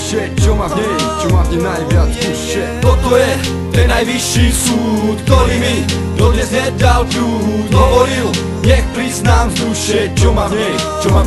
duše, čo má v nej najviac duše. Toto je ten najvyšší súd, ktorý mi dodnes nedal kľud. Hovoril, nech priznám z duše, čo má v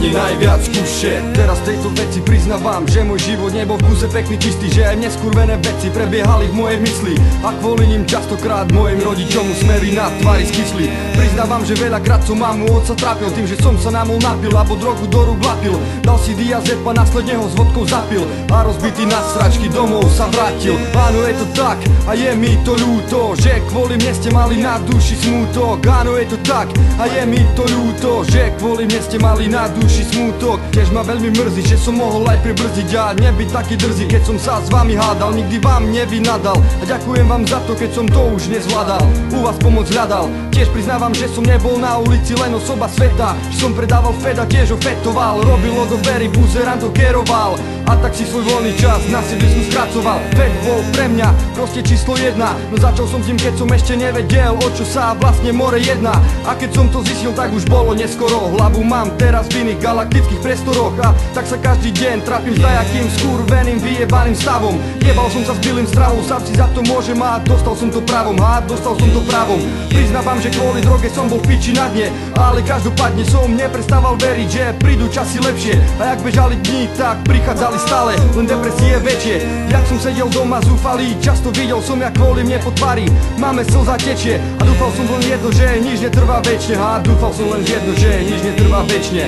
nej najviac duše. Teraz tejto veci priznávam, že môj život nebol v kúse pekný čistý, že aj mne skurvené veci prebiehali v mojej mysli a kvôli ním častokrát mojim rodičom smery na tvári skysli. Priznávam, že veľakrát som mamu otca trápil tým, že som sa namol napil alebo drogu do rúk vlapil. Dal si diazep a následne ho s vodkou zapil a rozbitý na sračky domov sa vrátil. Áno, je to tak a je mi to ľúto, že kvôli mne ste mali na duši smútok. Áno, je to tak a je mi to ľúto, že kvôli mne ste mali na duši smútok. Tiež ma veľmi mrzí, že som mohol aj pribrzdiť a nebyť taký drzý, keď som sa s vami hádal. Nikdy vám nevynadal a ďakujem vám za to, keď som to už nezvládal. U vás pomoc hľadal, tiež priznávam, že som nebol na ulici len osoba sveta, že som predával feda, tiež ofetoval, robil odobery, buzerantov keroval a tak si svoj voľný čas na sídlisku skracoval. Veď bol pre mňa proste číslo 1, no začal som tým, keď som ešte nevedel, o čo sa vlastne more jedná. A keď som to zistil, tak už bolo neskoro. Hlavu mám teraz v iných galaktických priestoroch a tak sa každý deň trápim s dajakým skurveným vyjebaným stavom. Jebal som sa s bilým stravou, sám si za to môžem a dostal som to právom. Priznávam, že kvôli droge som bol v piči na dne, ale každopádne som neprestával veriť, že prídu časy lepšie. A jak bežali dni, tak prichádzali stále len depresie väčšie. Jak som sedel doma zúfalý, často videl som, jak kvôli mne po tvári máme slza tečie. A dúfal som len jedno, že nič netrvá večne.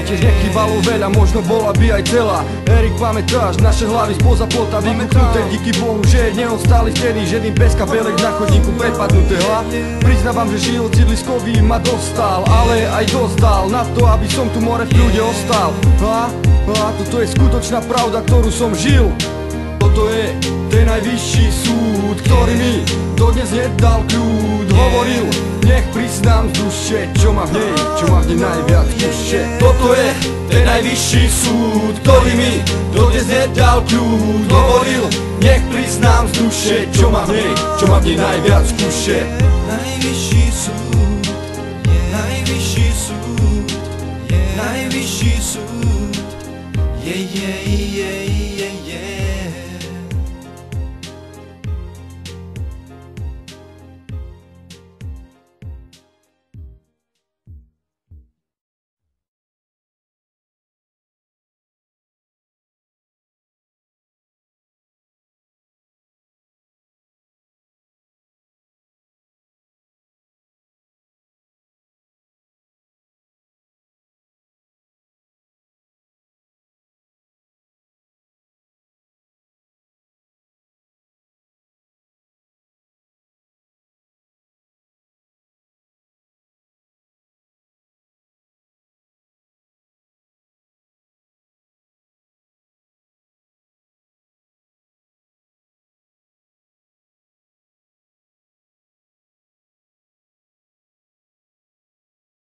Tiež nechýbalo veľa, možno bola by aj celá. Erik, pamätáš, naše hlavy spoza plota vybuchnuté, díky Bohu, že neostali steny, žiadny peska belek na chodníku prepadnuté. Priznávam, že život sídliskový ma dostal, ale aj dostal na to, aby som tu more v kľude ostal. A toto je skutočná pravda, ktorú som žil. Toto je ten najvyšší súd, ktorý mi dodnes nedal kľud. Hovoril, nech priznám z duše, čo má v nej najviac duše. Toto je ten najvyšší súd, ktorý mi dodnes nedal kľud. Hovoril, nech priznám z duše, čo má v nej najviac duše. Najvyšší súd, najvyšší súd, najvyšší súd, je